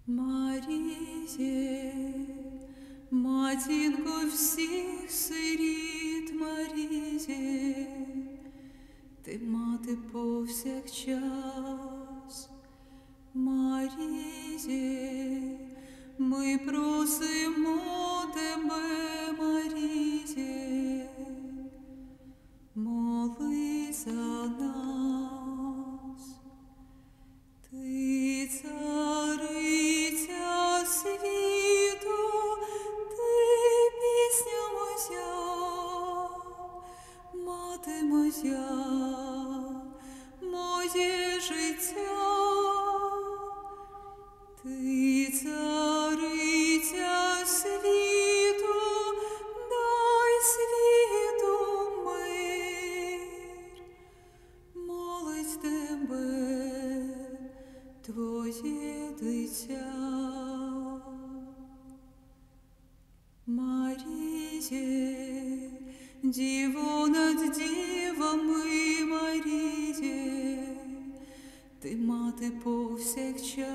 Маріє, матінко всіх сиріт, Маріє, ти мати повсякчас. Маріє, ми просимо тебе, Маріє, моли за нас. Ти цариця світу, ти пісня моя, мати моя, моє життя. Ти цариця світу, дай світу мир, молить тебе твоє дитя. Маріє, діво над дівами, Маріє, ти мати повсякчас.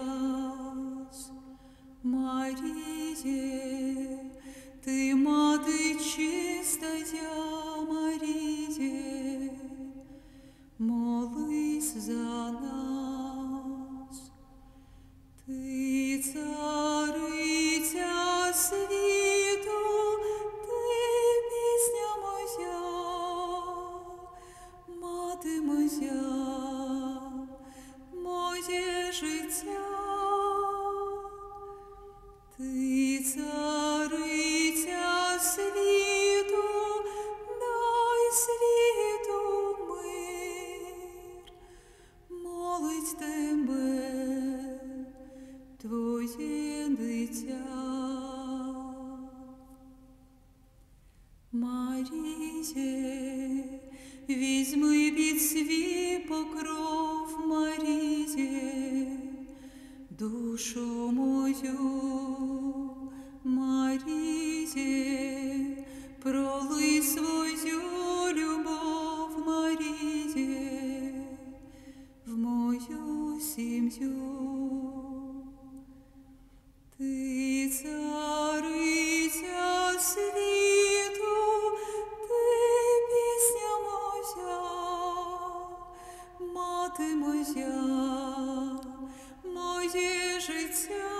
Маріє, ти мати чистая, Маріє, молись за нас. Ти цариця світу, ти пісня моя, мати моя, моє життя. Ти цариця світу, дай світу мир, молить тебе твоє дитя. Маріє, візьми під свій покров, Маріє, душу мою. Маріє, пролий свою любов, Маріє, в мою сім'ю. Ти цариця світу, ти пісня моя, мати моя, моє життя.